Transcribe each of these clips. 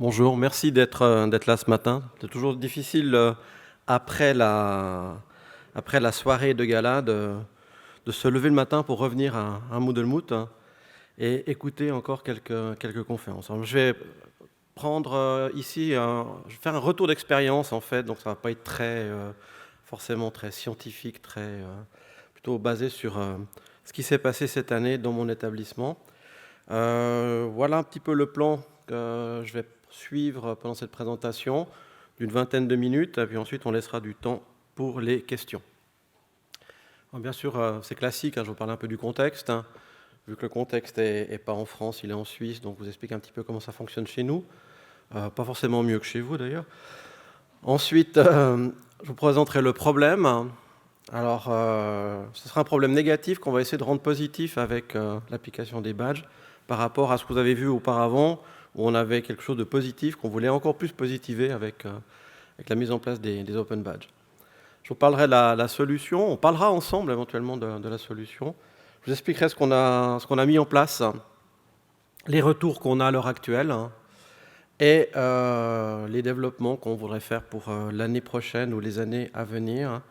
Bonjour, merci d'être là ce matin. C'est toujours difficile après la, après la soirée de gala de se lever le matin pour revenir à un Moodle Moot et écouter encore quelques conférences. Alors, je vais prendre ici, je vais faire un retour d'expérience en fait, donc ça ne va pas être forcément très scientifique, plutôt basé sur ce qui s'est passé cette année dans mon établissement. Voilà un petit peu le plan que je vais suivre pendant cette présentation d'une vingtaine de minutes, et puis ensuite on laissera du temps pour les questions. Alors, bien sûr, c'est classique, je vous parle un peu du contexte. Vu que le contexte n'est pas en France, il est en Suisse, donc je vous explique un petit peu comment ça fonctionne chez nous. Pas forcément mieux que chez vous d'ailleurs. Ensuite, je vous présenterai le problème. Alors, ce sera un problème négatif qu'on va essayer de rendre positif avec l'application des badges par rapport à ce que vous avez vu auparavant, où on avait quelque chose de positif, qu'on voulait encore plus positiver avec la mise en place des Open Badges. Je vous parlerai de la solution, on parlera ensemble éventuellement de la solution. Je vous expliquerai ce qu'on a mis en place, les retours qu'on a à l'heure actuelle, et les développements qu'on voudrait faire pour l'année prochaine ou les années à venir.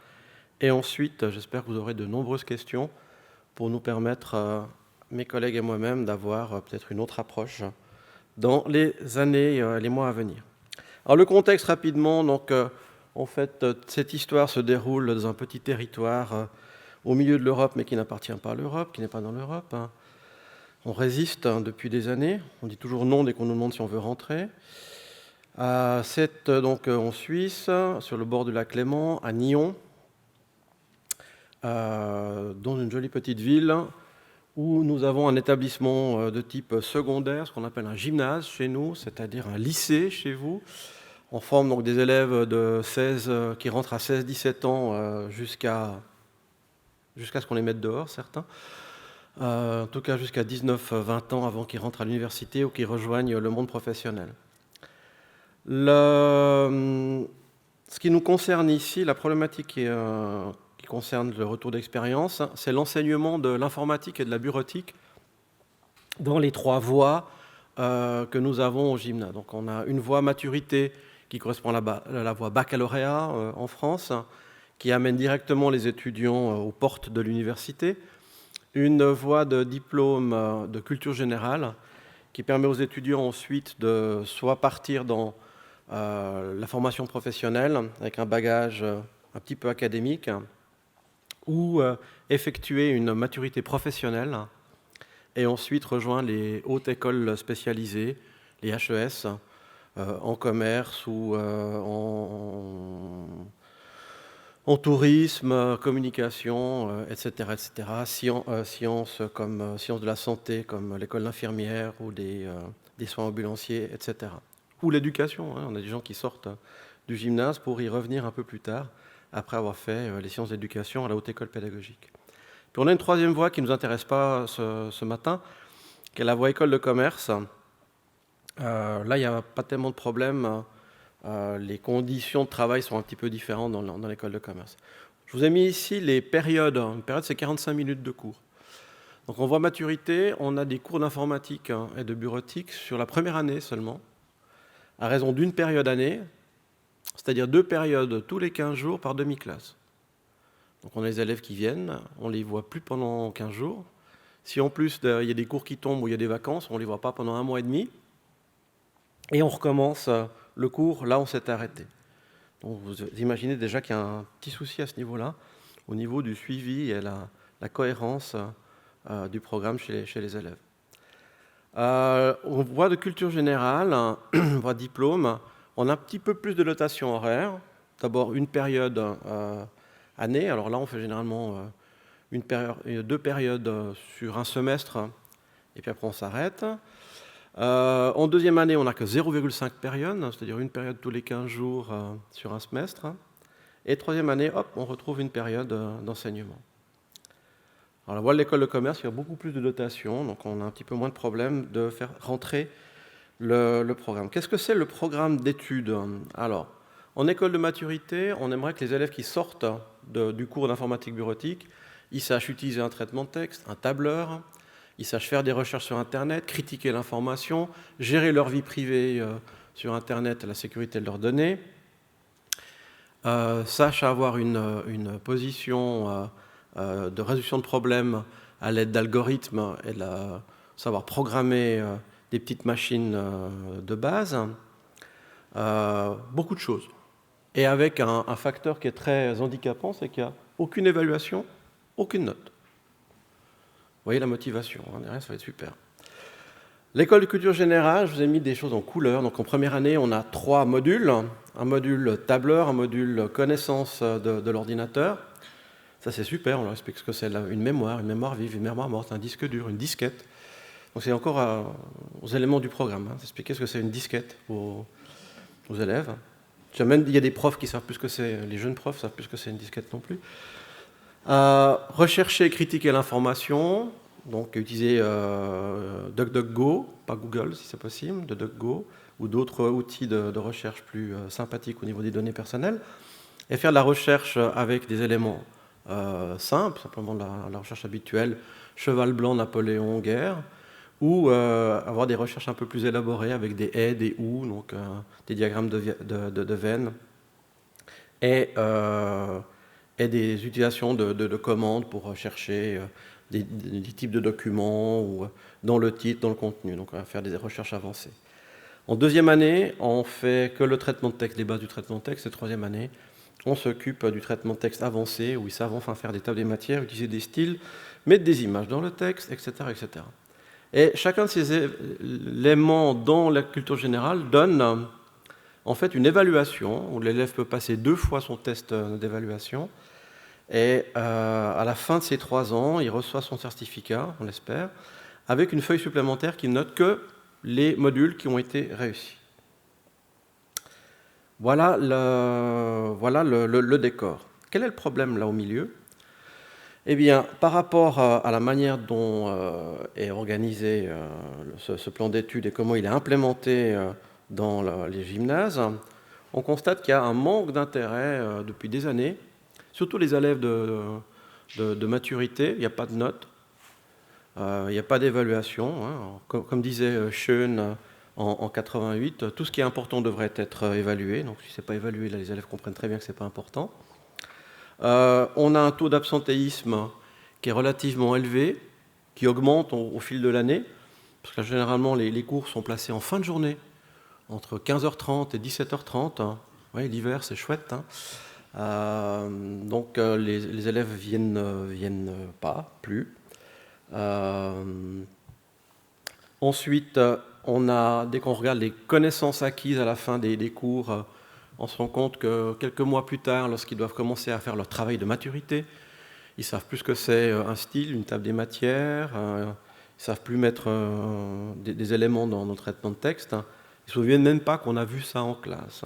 Et ensuite, j'espère que vous aurez de nombreuses questions pour nous permettre, mes collègues et moi-même, d'avoir peut-être une autre approche dans les années, les mois à venir. Alors le contexte rapidement, donc en fait, cette histoire se déroule dans un petit territoire au milieu de l'Europe, mais qui n'appartient pas à l'Europe, qui n'est pas dans l'Europe. On résiste depuis des années, on dit toujours non dès qu'on nous demande si on veut rentrer. C'est donc en Suisse, sur le bord du lac Léman, à Nyon, dans une jolie petite ville où nous avons un établissement de type secondaire, ce qu'on appelle un gymnase chez nous, c'est-à-dire un lycée chez vous. On forme donc des élèves qui rentrent à 16-17 ans jusqu'à ce qu'on les mette dehors, certains. En tout cas jusqu'à 19-20 ans avant qu'ils rentrent à l'université ou qu'ils rejoignent le monde professionnel. Ce qui nous concerne ici, la problématique qui concerne le retour d'expérience, c'est l'enseignement de l'informatique et de la bureautique dans les 3 voies que nous avons au gymnase. Donc on a une voie maturité qui correspond à la voie baccalauréat en France, qui amène directement les étudiants aux portes de l'université. Une voie de diplôme de culture générale qui permet aux étudiants ensuite de soit partir dans la formation professionnelle avec un bagage un petit peu académique, ou effectuer une maturité professionnelle et ensuite rejoindre les hautes écoles spécialisées, les HES, en commerce ou en tourisme, communication, etc., etc. Sciences comme sciences de la santé, comme l'école d'infirmière ou des soins ambulanciers, etc. Ou l'éducation. On a des gens qui sortent du gymnase pour y revenir un peu plus tard, après avoir fait les sciences d'éducation à la haute école pédagogique. Puis on a une troisième voie qui ne nous intéresse pas ce matin, qui est la voie école de commerce. Là, il n'y a pas tellement de problèmes. Les conditions de travail sont un petit peu différentes dans l'école de commerce. Je vous ai mis ici les périodes. Une période, c'est 45 minutes de cours. Donc en voie maturité, on a des cours d'informatique et de bureautique sur la première année seulement, à raison d'une période année, c'est-à-dire 2 périodes tous les 15 jours par demi-classe. Donc on a les élèves qui viennent, on ne les voit plus pendant 15 jours. Si en plus il y a des cours qui tombent ou il y a des vacances, on ne les voit pas pendant 1 mois et demi. Et on recommence le cours là où on s'est arrêté. Donc vous imaginez déjà qu'il y a un petit souci à ce niveau-là, au niveau du suivi et la cohérence du programme chez les élèves. On voit de culture générale, on voit diplôme, on a un petit peu plus de notation horaire. D'abord une période année, alors là on fait généralement 2 périodes sur un semestre, et puis après on s'arrête. En deuxième année, on n'a que 0,5 périodes, c'est-à-dire une période tous les 15 jours sur un semestre. Et troisième année, hop, on retrouve une période d'enseignement. Alors, voilà l'école de commerce, il y a beaucoup plus de dotations, donc on a un petit peu moins de problèmes de faire rentrer le programme. Qu'est-ce que c'est le programme d'études? Alors, en école de maturité, on aimerait que les élèves qui sortent du cours d'informatique bureautique, ils sachent utiliser un traitement de texte, un tableur, ils sachent faire des recherches sur Internet, critiquer l'information, gérer leur vie privée sur Internet la sécurité de leurs données, sachent avoir une position de résolution de problèmes à l'aide d'algorithmes et savoir programmer des petites machines de base, beaucoup de choses. Et avec un facteur qui est très handicapant, c'est qu'il n'y a aucune évaluation, aucune note. Vous voyez la motivation, hein, derrière, ça va être super. L'école de culture générale, je vous ai mis des choses en couleur. Donc en première année, on a 3 modules. Un module tableur, un module connaissance de l'ordinateur. Ça c'est super, on leur explique ce que c'est une mémoire vive, une mémoire morte, un disque dur, une disquette. Donc c'est encore aux éléments du programme, hein, expliquer ce que c'est une disquette aux élèves. Même il y a des profs qui savent plus ce que c'est, les jeunes profs savent plus ce que c'est une disquette non plus. Rechercher et critiquer l'information, donc utiliser DuckDuckGo, pas Google si c'est possible, DuckDuckGo, ou d'autres outils de recherche plus sympathiques au niveau des données personnelles, et faire de la recherche avec des éléments simples, simplement la recherche habituelle, cheval blanc, Napoléon, guerre, ou avoir des recherches un peu plus élaborées avec des et, des ou, donc des diagrammes de veines, et des utilisations de commandes pour chercher des types de documents ou dans le titre, dans le contenu. Donc on va faire des recherches avancées. En deuxième année, on fait que le traitement de texte, les bases du traitement de texte. Et troisième année, on s'occupe du traitement de texte avancé, où ils savent enfin faire des tables des matières, utiliser des styles, mettre des images dans le texte, etc. etc. Et chacun de ces éléments dans la culture générale donne en fait une évaluation, où l'élève peut passer 2 fois son test d'évaluation. Et à la fin de ces 3 ans, il reçoit son certificat, on l'espère, avec une feuille supplémentaire qui note que les modules qui ont été réussis. Voilà le décor. Quel est le problème là au milieu ? Eh bien, par rapport à la manière dont est organisé ce plan d'études et comment il est implémenté dans les gymnases, on constate qu'il y a un manque d'intérêt depuis des années, surtout les élèves de maturité. Il n'y a pas de notes, il n'y a pas d'évaluation. Hein. Comme disait Schoen en 88, tout ce qui est important devrait être évalué. Donc si ce n'est pas évalué, là, les élèves comprennent très bien que ce n'est pas important. On a un taux d'absentéisme qui est relativement élevé, qui augmente au fil de l'année, parce que généralement les cours sont placés en fin de journée, entre 15h30 et 17h30. Hein. Ouais, l'hiver c'est chouette. Hein. Donc les élèves viennent pas plus. Ensuite, dès qu'on regarde les connaissances acquises à la fin des cours, on se rend compte que quelques mois plus tard, lorsqu'ils doivent commencer à faire leur travail de maturité, ils ne savent plus ce que c'est un style, une table des matières, ils ne savent plus mettre des éléments dans le traitement de texte. Ils ne se souviennent même pas qu'on a vu ça en classe.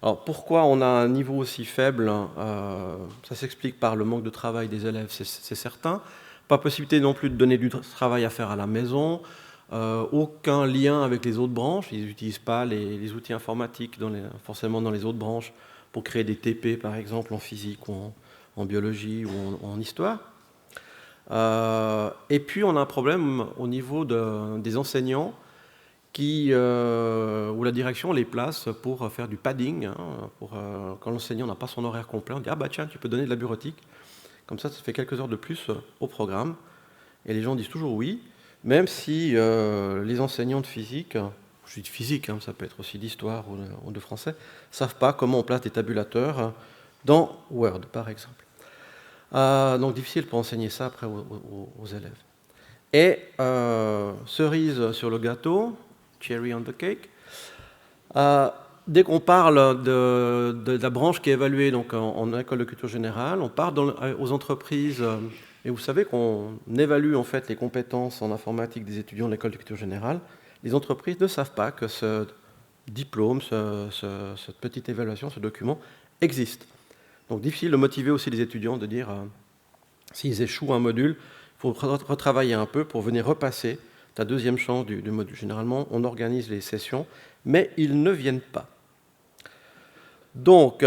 Alors pourquoi on a un niveau aussi faible ? Ça s'explique par le manque de travail des élèves, c'est certain. Pas possibilité non plus de donner du travail à faire à la maison. Aucun lien avec les autres branches, ils n'utilisent pas les outils informatiques forcément dans les autres branches pour créer des TP par exemple en physique ou en biologie ou en histoire. Et puis on a un problème au niveau des enseignants où la direction les place pour faire du padding. Hein, quand l'enseignant n'a pas son horaire complet, on dit « Ah bah tiens, tu peux donner de la bureautique ». Comme ça fait quelques heures de plus au programme. Et les gens disent toujours oui. Même si les enseignants de physique, je dis de physique, hein, ça peut être aussi d'histoire ou de français, ne savent pas comment on place des tabulateurs dans Word, par exemple. Donc difficile pour enseigner ça après aux élèves. Et cerise sur le gâteau, cherry on the cake, dès qu'on parle de la branche qui est évaluée donc, en école de culture générale, on parle aux entreprises. Et vous savez qu'on évalue en fait les compétences en informatique des étudiants de l'école de culture générale. Les entreprises ne savent pas que ce diplôme, cette petite évaluation, ce document existe. Donc difficile de motiver aussi les étudiants de dire s'ils échouent un module, il faut retravailler un peu pour venir repasser ta deuxième chance du module. Généralement, on organise les sessions, mais ils ne viennent pas. Donc,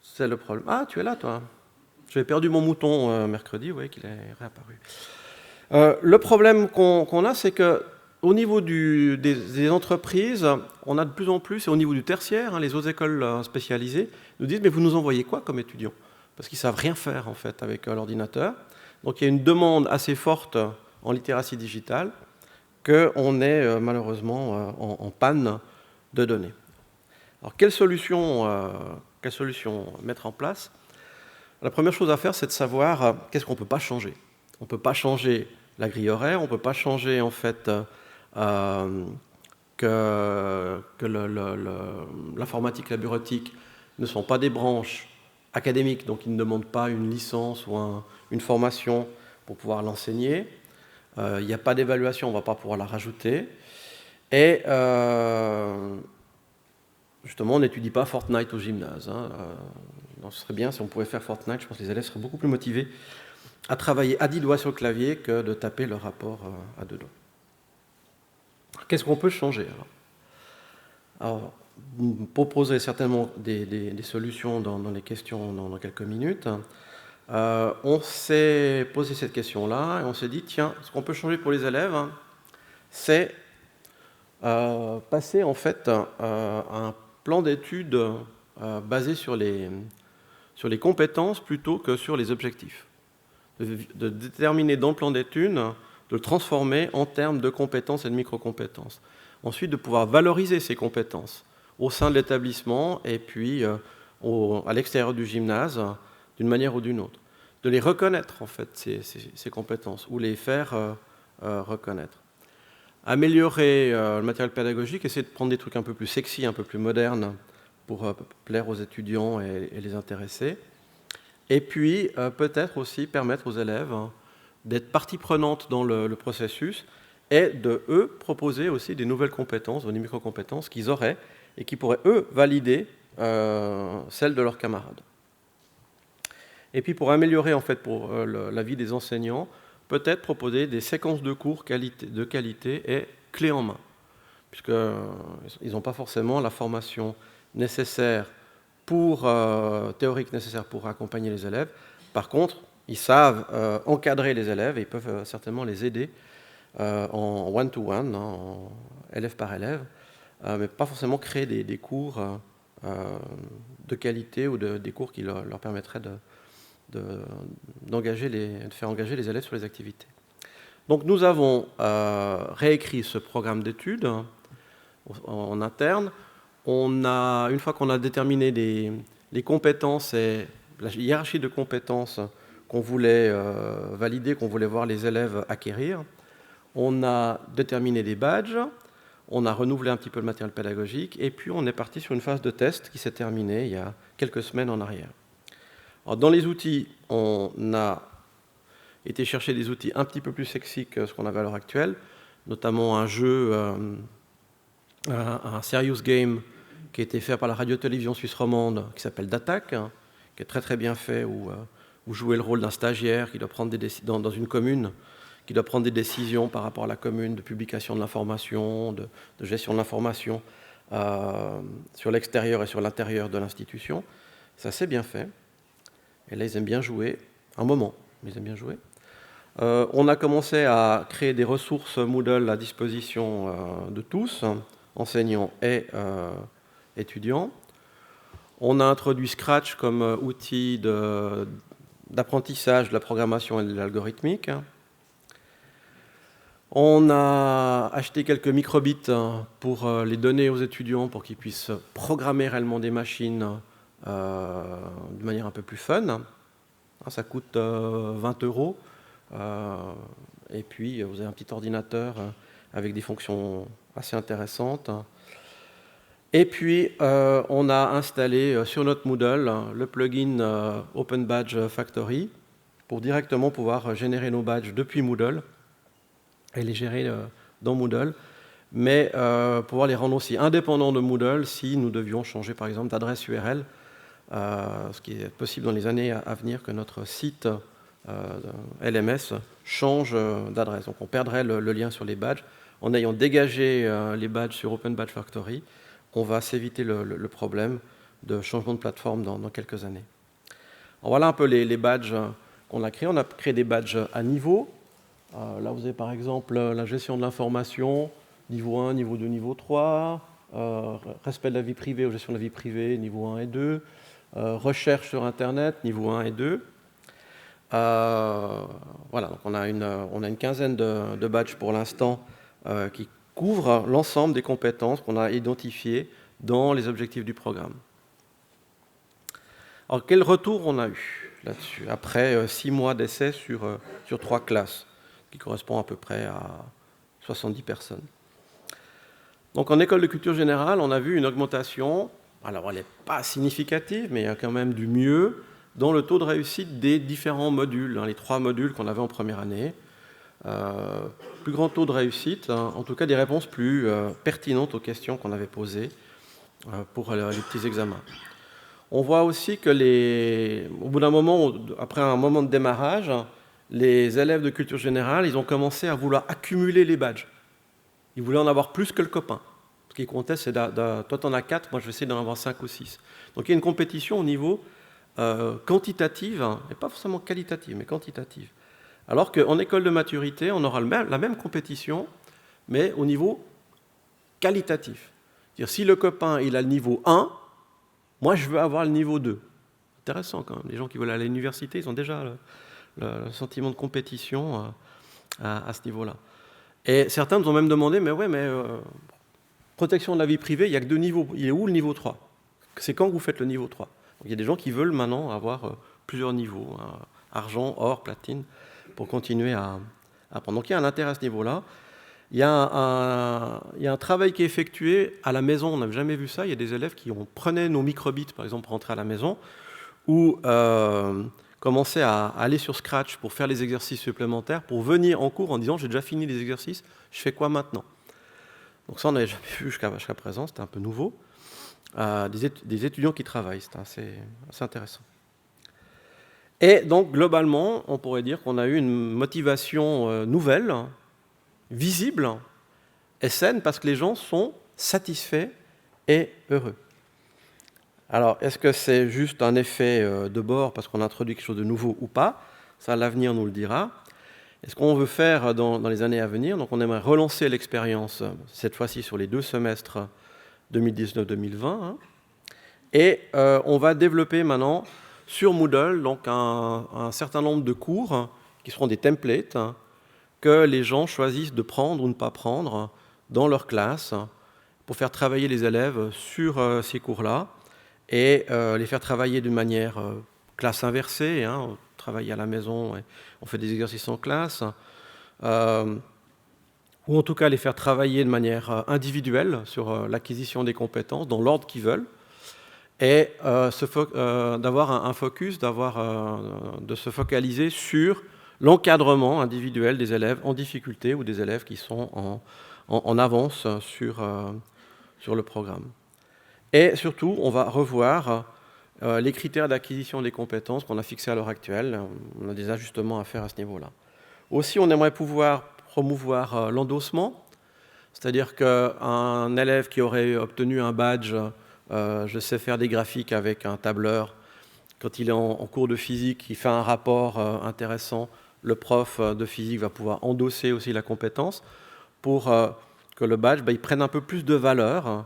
c'est le problème. Ah, tu es là, toi. J'avais perdu mon mouton mercredi, vous voyez qu'il est réapparu. Le problème qu'on a, c'est que Au niveau des entreprises, on a de plus en plus, et au niveau du tertiaire, les autres écoles spécialisées nous disent « mais vous nous envoyez quoi comme étudiants ?» Parce qu'ils ne savent rien faire en fait avec l'ordinateur. Donc il y a une demande assez forte en littératie digitale qu'on est malheureusement en panne de données. Alors quelle solution mettre en place? La première chose à faire, c'est de savoir qu'est-ce qu'on ne peut pas changer. On ne peut pas changer la grille horaire, on ne peut pas changer en fait que l'informatique, la bureautique ne sont pas des branches académiques, donc ils ne demandent pas une licence ou une formation pour pouvoir l'enseigner. Il n'y a pas d'évaluation, on ne va pas pouvoir la rajouter. Et justement, on n'étudie pas Fortnite au gymnase. Donc ce serait bien si on pouvait faire Fortnite, je pense que les élèves seraient beaucoup plus motivés à travailler à 10 doigts sur le clavier que de taper leur rapport à 2 doigts. Qu'est-ce qu'on peut changer alors, vous proposerez certainement des solutions dans les questions dans quelques minutes. On s'est posé cette question-là et on s'est dit, tiens, ce qu'on peut changer pour les élèves, c'est passer en fait un plan d'études basé sur les compétences plutôt que sur les objectifs. De déterminer dans le plan d'études, de le transformer en termes de compétences et de micro-compétences. Ensuite, de pouvoir valoriser ces compétences au sein de l'établissement et puis à l'extérieur du gymnase, d'une manière ou d'une autre. De les reconnaître, en fait, ces compétences, ou les faire reconnaître. Améliorer le matériel pédagogique, essayer de prendre des trucs un peu plus sexy, un peu plus modernes, pour plaire aux étudiants et les intéresser. Et puis, peut-être aussi permettre aux élèves d'être partie prenante dans le processus et de, eux, proposer aussi des nouvelles compétences, des micro-compétences qu'ils auraient et qui pourraient, eux, valider celles de leurs camarades. Et puis, pour améliorer, en fait, pour la vie des enseignants, peut-être proposer des séquences de cours de qualité et clés en main, puisqu'ils n'ont pas forcément la formation nécessaire théorique nécessaire pour accompagner les élèves. Par contre, ils savent encadrer les élèves et ils peuvent certainement les aider en one-to-one, en élève par élève, mais pas forcément créer des cours de qualité ou des cours qui leur permettraient de faire engager les élèves sur les activités. Donc nous avons réécrit ce programme d'études en interne. Une fois qu'on a déterminé les compétences et la hiérarchie de compétences qu'on voulait valider, qu'on voulait voir les élèves acquérir, on a déterminé des badges, on a renouvelé un petit peu le matériel pédagogique, et puis on est parti sur une phase de test qui s'est terminée il y a quelques semaines en arrière. Alors, dans les outils, on a été chercher des outils un petit peu plus sexy que ce qu'on avait à l'heure actuelle, notamment un jeu, un serious game qui a été fait par la radio-télévision suisse romande, qui s'appelle D'Attaque, qui est très très bien fait, où vous jouez le rôle d'un stagiaire qui doit prendre des décisions dans une commune, qui doit prendre des décisions par rapport à la commune, de publication de l'information, de gestion de l'information sur l'extérieur et sur l'intérieur de l'institution. Ça c'est bien fait. Et là, ils aiment bien jouer, un moment, mais ils aiment bien jouer. On a commencé à créer des ressources Moodle à disposition de tous, enseignants et étudiants. On a introduit Scratch comme outil d'apprentissage de la programmation et de l'algorithmique. On a acheté quelques microbits pour les donner aux étudiants pour qu'ils puissent programmer réellement des machines de manière un peu plus fun. Ça coûte 20 €. Et puis, vous avez un petit ordinateur avec des fonctions assez intéressantes. Et puis, on a installé sur notre Moodle le plugin Open Badge Factory pour directement pouvoir générer nos badges depuis Moodle et les gérer dans Moodle, mais pouvoir les rendre aussi indépendants de Moodle si nous devions changer, par exemple, d'adresse URL, ce qui est possible dans les années à venir que notre site LMS change d'adresse. Donc on perdrait le lien sur les badges. En ayant dégagé les badges sur Open Badge Factory, on va s'éviter le problème de changement de plateforme dans quelques années. Alors voilà un peu les badges qu'on a créés. On a créé des badges à niveau. Là, vous avez par exemple la gestion de l'information, niveau 1, niveau 2, niveau 3, respect de la vie privée ou gestion de la vie privée, niveau 1 et 2, recherche sur Internet, niveau 1 et 2. Voilà, donc on a une quinzaine de badges pour l'instant qui couvrent l'ensemble des compétences qu'on a identifiées dans les objectifs du programme. Alors, quel retour on a eu là-dessus, après 6 mois d'essai sur 3 classes, qui correspond à peu près à 70 personnes. Donc, en école de culture générale, on a vu une augmentation, alors elle n'est pas significative, mais il y a quand même du mieux, dans le taux de réussite des différents modules, les 3 modules qu'on avait en première année. Plus grand taux de réussite, en tout cas des réponses plus pertinentes aux questions qu'on avait posées pour les petits examens. On voit aussi que au bout d'un moment, après un moment de démarrage, les élèves de culture générale, ils ont commencé à vouloir accumuler les badges. Ils voulaient en avoir plus que le copain. Ce qui comptait, c'est toi t'en as 4, moi je vais essayer d'en avoir 5 ou 6. Donc il y a une compétition au niveau quantitative, et pas forcément qualitative, mais quantitative. Alors qu'en école de maturité, on aura la même compétition, mais au niveau qualitatif. C'est-à-dire, si le copain il a le niveau 1, moi je veux avoir le niveau 2. Intéressant quand même. Les gens qui veulent aller à l'université, ils ont déjà le sentiment de compétition à ce niveau-là. Et certains nous ont même demandé, mais protection de la vie privée, il n'y a que 2 niveaux. Il est où le niveau 3 ? C'est quand vous faites le niveau 3 ? Donc, il y a des gens qui veulent maintenant avoir plusieurs niveaux, argent, or, platine, pour continuer à apprendre. Donc il y a un intérêt à ce niveau-là. Il y a un travail qui est effectué à la maison, on n'a jamais vu ça. Il y a des élèves qui prenaient nos microbits, par exemple, pour rentrer à la maison, ou commençaient à aller sur Scratch pour faire les exercices supplémentaires, pour venir en cours en disant « j'ai déjà fini les exercices, je fais quoi maintenant ?» Donc ça, on n'avait jamais vu jusqu'à présent, c'était un peu nouveau. Des étudiants qui travaillent, c'est assez intéressant. Et donc, globalement, on pourrait dire qu'on a eu une motivation nouvelle, visible et saine, parce que les gens sont satisfaits et heureux. Alors, est-ce que c'est juste un effet de bord parce qu'on introduit quelque chose de nouveau ou pas ? Ça, l'avenir nous le dira. Et ce qu'on veut faire dans les années à venir, donc on aimerait relancer l'expérience, cette fois-ci sur les 2 semestres 2019-2020, et on va développer maintenant sur Moodle donc un certain nombre de cours qui seront des templates que les gens choisissent de prendre ou ne pas prendre dans leur classe pour faire travailler les élèves sur ces cours-là et les faire travailler d'une manière classe inversée, on travaille à la maison, et on fait des exercices en classe, ou en tout cas les faire travailler de manière individuelle sur l'acquisition des compétences dans l'ordre qu'ils veulent, et d'avoir un focus, de se focaliser sur l'encadrement individuel des élèves en difficulté ou des élèves qui sont en avance sur le programme. Et surtout, on va revoir les critères d'acquisition des compétences qu'on a fixés à l'heure actuelle. On a des ajustements à faire à ce niveau-là. Aussi, on aimerait pouvoir promouvoir l'endossement, c'est-à-dire qu'un élève qui aurait obtenu un badge je sais faire des graphiques avec un tableur. Quand il est en cours de physique, il fait un rapport intéressant. Le prof de physique va pouvoir endosser aussi la compétence pour que le badge il prenne un peu plus de valeur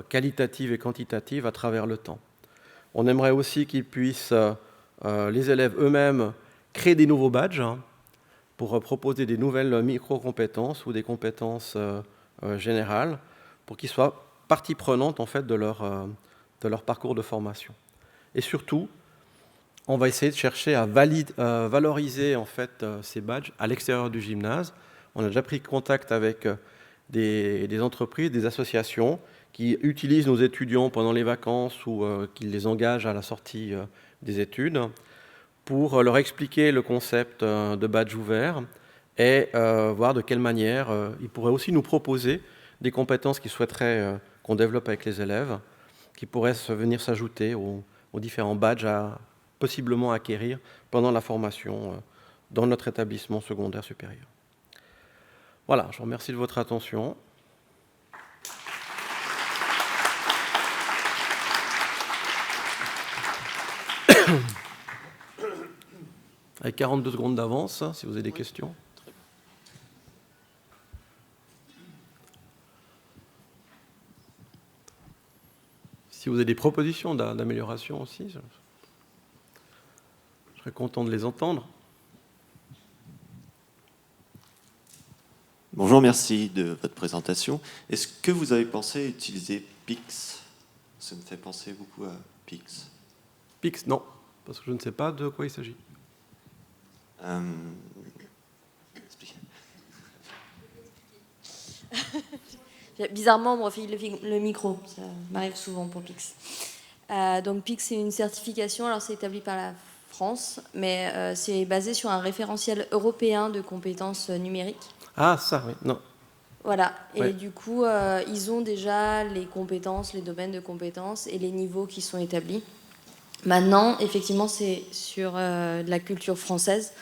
qualitative et quantitative à travers le temps. On aimerait aussi qu'ils puissent, les élèves eux-mêmes, créer des nouveaux badges pour proposer des nouvelles micro-compétences ou des compétences générales pour qu'ils soient partie prenante en fait de leur parcours de formation. Et surtout, on va essayer de chercher à valoriser en fait ces badges à l'extérieur du gymnase. On a déjà pris contact avec des entreprises, des associations qui utilisent nos étudiants pendant les vacances ou qui les engagent à la sortie des études pour leur expliquer le concept de badge ouvert et voir de quelle manière ils pourraient aussi nous proposer des compétences qu'ils souhaiteraient qu'on développe avec les élèves, qui pourraient venir s'ajouter aux différents badges à possiblement acquérir pendant la formation dans notre établissement secondaire supérieur. Voilà, je vous remercie de votre attention. Avec 42 secondes d'avance, si vous avez des questions. si vous avez des propositions d'amélioration aussi, je serais content de les entendre. Bonjour, merci de votre présentation. Est-ce que vous avez pensé à utiliser Pix? Ça me fait penser beaucoup à Pix. Pix, non, parce que je ne sais pas de quoi il s'agit. Bizarrement, on me refile le micro, ça m'arrive souvent pour Pix. Donc Pix, c'est une certification, alors c'est établi par la France, mais c'est basé sur un référentiel européen de compétences numériques. Ah, ça, oui, non. Voilà, et Ouais. du coup, ils ont déjà les compétences, les domaines de compétences et les niveaux qui sont établis. Maintenant, effectivement, c'est sur de la culture française.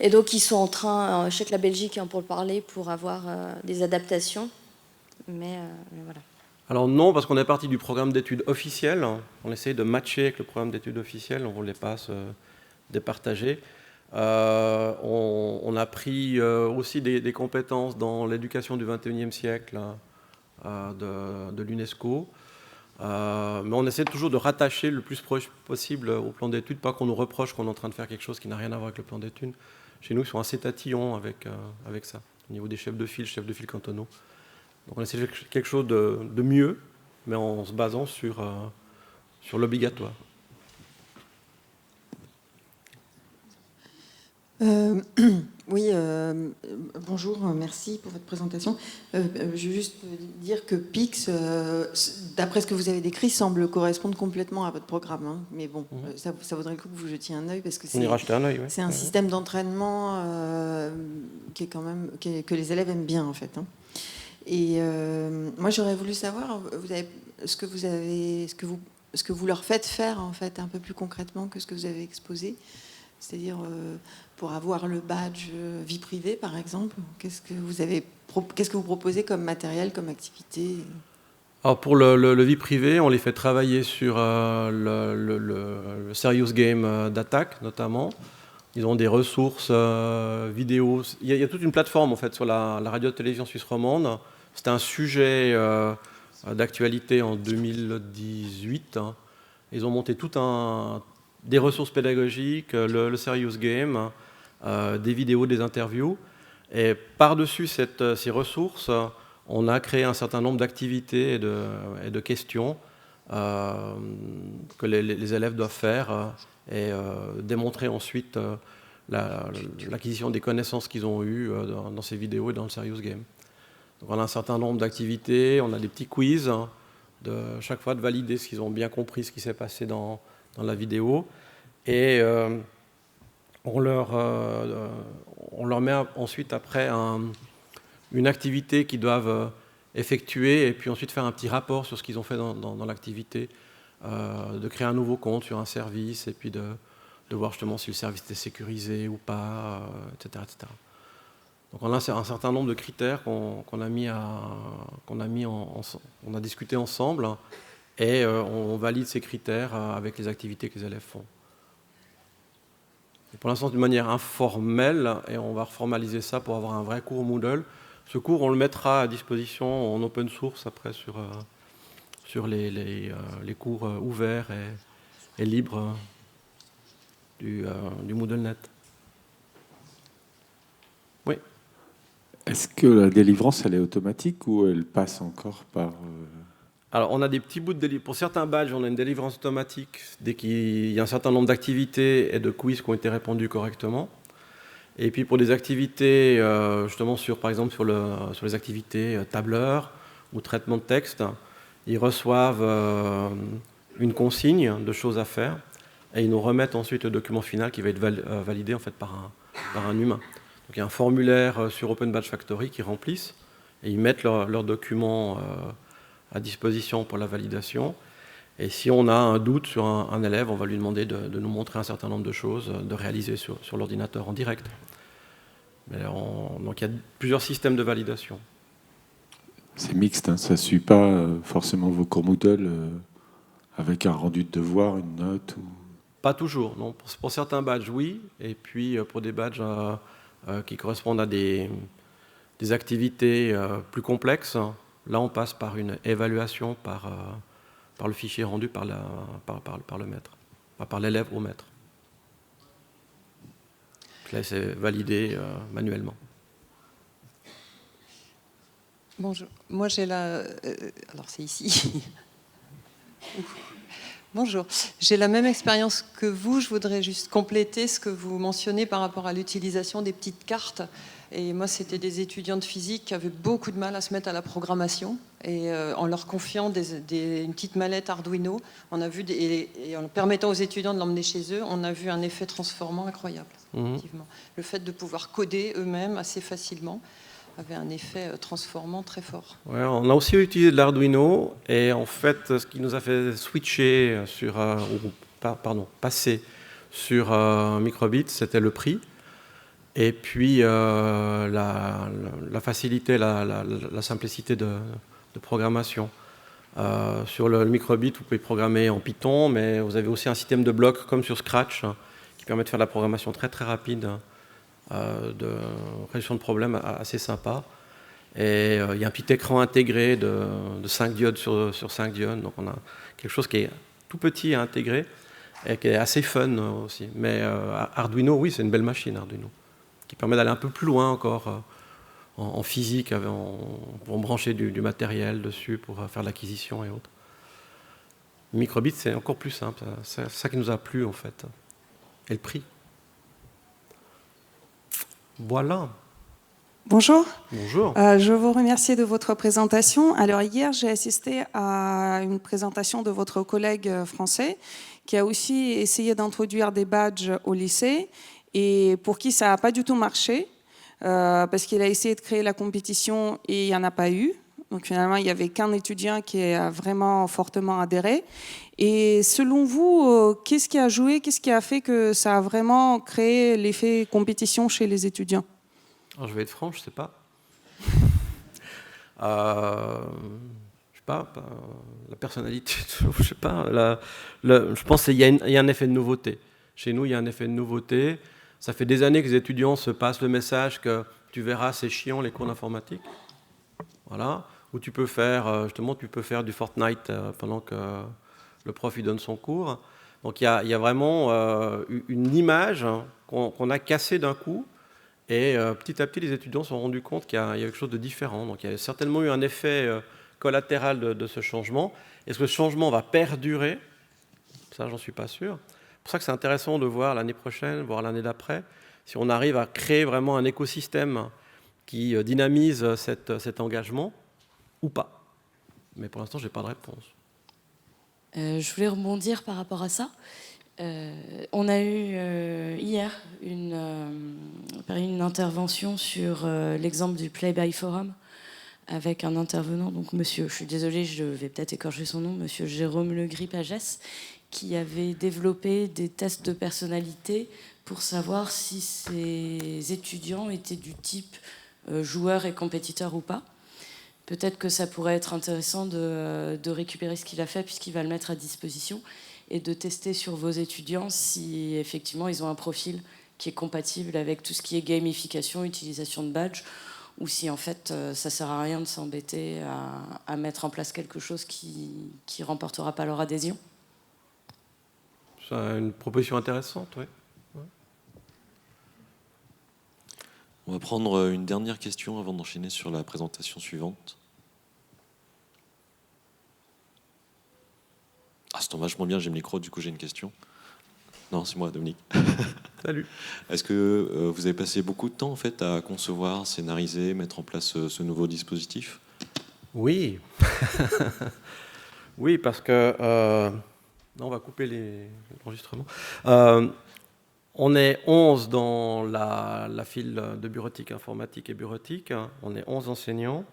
Et donc, ils sont en train, je sais que la Belgique, pour le parler, pour avoir des adaptations. Mais voilà. Alors non, parce qu'on est parti du programme d'études officiel. On essaye de matcher avec le programme d'études officiel, on ne voulait pas se départager. On a pris aussi des compétences dans l'éducation du XXIe siècle de l'UNESCO. Mais on essaie toujours de rattacher le plus proche possible au plan d'études, pas qu'on nous reproche qu'on est en train de faire quelque chose qui n'a rien à voir avec le plan d'études. Chez nous, ils sont assez tatillons avec ça, au niveau des chefs de file cantonaux. Donc on essaie de faire quelque chose de mieux, mais en se basant sur l'obligatoire. Oui, bonjour, merci pour votre présentation. Je veux juste dire que Pix, d'après ce que vous avez décrit, semble correspondre complètement à votre programme. Hein. Mais bon, ça vaudrait le coup que vous jetiez un œil, parce que On ira jeter un œil, ouais. C'est un système d'entraînement qui est quand même, que les élèves aiment bien, en fait. Hein. Et moi, j'aurais voulu savoir, ce que vous leur faites faire, en fait, un peu plus concrètement que ce que vous avez exposé. C'est-à-dire, pour avoir le badge vie privée, par exemple, qu'est-ce que vous proposez comme matériel, comme activité? Alors pour le vie privée, on les fait travailler sur le serious game d'attaque, notamment. Ils ont des ressources vidéo. Il y a toute une plateforme, en fait, sur la radio-télévision suisse romande. C'était un sujet d'actualité en 2018. Hein. Ils ont monté des ressources pédagogiques, le serious game, des vidéos, des interviews. Et par-dessus ces ressources, on a créé un certain nombre d'activités et de questions que les élèves doivent faire et démontrer ensuite l'acquisition des connaissances qu'ils ont eues dans ces vidéos et dans le serious game. Donc on a un certain nombre d'activités, on a des petits quiz, de chaque fois de valider ce qu'ils ont bien compris, ce qui s'est passé dans la vidéo. Et on leur met ensuite après une activité qu'ils doivent effectuer et puis ensuite faire un petit rapport sur ce qu'ils ont fait dans l'activité, de créer un nouveau compte sur un service et puis de voir justement si le service était sécurisé ou pas, etc., etc. Donc on a un certain nombre de critères qu'on a discuté ensemble et on valide ces critères avec les activités que les élèves font. Et pour l'instant, d'une manière informelle, et on va reformaliser ça pour avoir un vrai cours Moodle. Ce cours, on le mettra à disposition en open source après sur les cours ouverts et libres du MoodleNet. Oui. Est-ce que la délivrance, elle est automatique ou elle passe encore par... Alors, on a des petits bouts de délivrance. Pour certains badges, on a une délivrance automatique dès qu'il y a un certain nombre d'activités et de quiz qui ont été répondus correctement. Et puis pour des activités, justement, par exemple sur les activités tableur ou traitement de texte, ils reçoivent une consigne de choses à faire et ils nous remettent ensuite le document final qui va être validé en fait, par un humain. Donc il y a un formulaire sur Open Badge Factory qu'ils remplissent et ils mettent leur document à disposition pour la validation. Et si on a un doute sur un élève, on va lui demander de nous montrer un certain nombre de choses, de réaliser sur l'ordinateur en direct. Donc il y a plusieurs systèmes de validation. C'est mixte, hein, ça ne suit pas forcément vos cours Moodle avec un rendu de devoir, une note ou... Pas toujours, non. Pour certains badges, oui. Et puis pour des badges qui correspondent à des activités plus complexes, là on passe par une évaluation par par le fichier rendu par le maître, par l'élève au maître. Là, c'est validé manuellement. Bonjour. Moi, j'ai alors, c'est ici. Bonjour. J'ai la même expérience que vous. Je voudrais juste compléter ce que vous mentionnez par rapport à l'utilisation des petites cartes. Et moi, c'était des étudiants de physique qui avaient beaucoup de mal à se mettre à la programmation. Et en leur confiant une petite mallette Arduino, on a vu et en permettant aux étudiants de l'emmener chez eux, on a vu un effet transformant incroyable. Effectivement. Le fait de pouvoir coder eux-mêmes assez facilement avait un effet transformant très fort. Ouais, on a aussi utilisé de l'Arduino, et en fait, ce qui nous a fait switcher passer sur microbit, c'était le prix. Et puis la facilité, la simplicité de programmation. Sur le microbit, vous pouvez programmer en Python, mais vous avez aussi un système de blocs comme sur Scratch qui permet de faire de la programmation très très rapide, de résolution de problèmes assez sympa. Et il y a un petit écran intégré de 5 diodes sur 5 diodes, donc on a quelque chose qui est tout petit à intégrer et qui est assez fun aussi. Mais Arduino, oui, c'est une belle machine, Arduino, qui permet d'aller un peu plus loin encore en physique, pour brancher du matériel dessus, pour faire l'acquisition et autres. Microbit, c'est encore plus simple. C'est ça qui nous a plu, en fait. Et le prix. Voilà. Bonjour. Bonjour. Je vous remercie de votre présentation. Alors hier, j'ai assisté à une présentation de votre collègue français qui a aussi essayé d'introduire des badges au lycée et pour qui ça n'a pas du tout marché parce qu'il a essayé de créer la compétition et il n'y en a pas eu. Donc finalement, il n'y avait qu'un étudiant qui a vraiment fortement adhéré. Et selon vous, qu'est-ce qui a joué, qu'est-ce qui a fait que ça a vraiment créé l'effet compétition chez les étudiants ? Alors, je vais être franc, je ne sais pas. Je sais pas, la personnalité, je sais pas. Je pense qu'il y a un effet de nouveauté. Chez nous, il y a un effet de nouveauté. Ça fait des années que les étudiants se passent le message que tu verras, c'est chiant les cours d'informatique. Voilà. Où tu peux faire, justement, du Fortnite pendant que le prof il donne son cours. Donc il y a vraiment une image qu'on a cassée d'un coup. Et petit à petit, les étudiants se sont rendus compte qu'il y a quelque chose de différent. Donc il y a certainement eu un effet collatéral de ce changement. Est-ce que ce changement va perdurer ? Ça, j'en suis pas sûr. C'est pour ça que c'est intéressant de voir l'année prochaine, voire l'année d'après, si on arrive à créer vraiment un écosystème qui dynamise cet engagement ou pas. Mais pour l'instant, je n'ai pas de réponse. Je voulais rebondir par rapport à ça. On a eu hier une intervention sur l'exemple du Play by Forum avec un intervenant, donc monsieur, je suis désolée, je vais peut-être écorcher son nom, monsieur Jérôme Legris-Pagès, qui avait développé des tests de personnalité pour savoir si ces étudiants étaient du type joueur et compétiteur ou pas. Peut-être que ça pourrait être intéressant de récupérer ce qu'il a fait puisqu'il va le mettre à disposition et de tester sur vos étudiants si effectivement ils ont un profil qui est compatible avec tout ce qui est gamification, utilisation de badges, ou si en fait ça sert à rien de s'embêter à mettre en place quelque chose qui remportera pas leur adhésion. C'est une proposition intéressante, oui. Ouais. On va prendre une dernière question avant d'enchaîner sur la présentation suivante. Ah, ça tombe vachement bien, j'ai le micro, du coup j'ai une question. Non, c'est moi, Dominique. Salut. Est-ce que vous avez passé beaucoup de temps en fait à concevoir, scénariser, mettre en place ce nouveau dispositif ? Oui. Oui, parce que... non, on va couper l'enregistrement. On est 11 dans la file de bureautique, informatique et bureautique. On est 11 enseignants.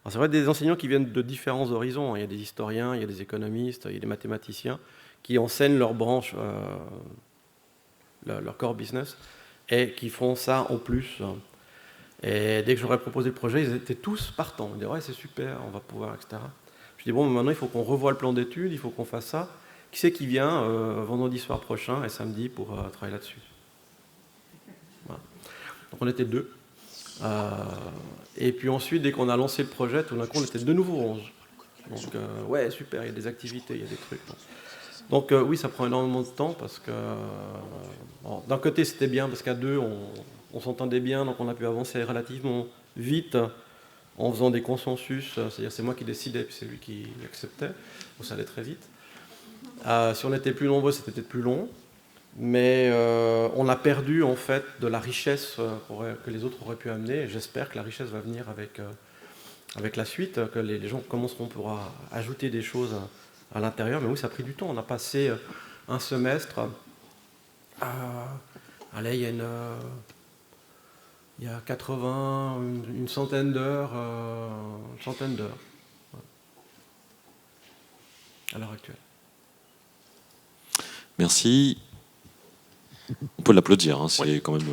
Alors, c'est vrai des enseignants qui viennent de différents horizons. Il y a des historiens, il y a des économistes, il y a des mathématiciens qui enseignent leur branche, leur core business, et qui font ça en plus. Et dès que j'aurais proposé le projet, ils étaient tous partants. Ils disaient « ouais, c'est super, on va pouvoir, etc. » Je dis « bon, maintenant, il faut qu'on revoie le plan d'études, il faut qu'on fasse ça. Qui c'est qui vient vendredi soir prochain et samedi pour travailler là-dessus ?» Voilà. Donc on était 2. Et puis ensuite, dès qu'on a lancé le projet, tout d'un coup, on était de nouveau 11. Donc, ouais, super, il y a des activités, il y a des trucs. Donc, oui, ça prend énormément de temps parce que, d'un côté, c'était bien parce qu'à deux, on s'entendait bien, donc on a pu avancer relativement vite en faisant des consensus. C'est-à-dire, c'est moi qui décidais, puis c'est lui qui acceptait. Donc, ça allait très vite. Si on était plus nombreux, c'était peut-être plus long. Mais on a perdu en fait de la richesse que les autres auraient pu amener. Et j'espère que la richesse va venir avec la suite, que les gens commenceront à ajouter des choses à l'intérieur. Mais oui, ça a pris du temps. On a passé un semestre. Allez, il y a 80, une centaine d'heures. À l'heure actuelle. Merci. On peut l'applaudir, hein, c'est quand même...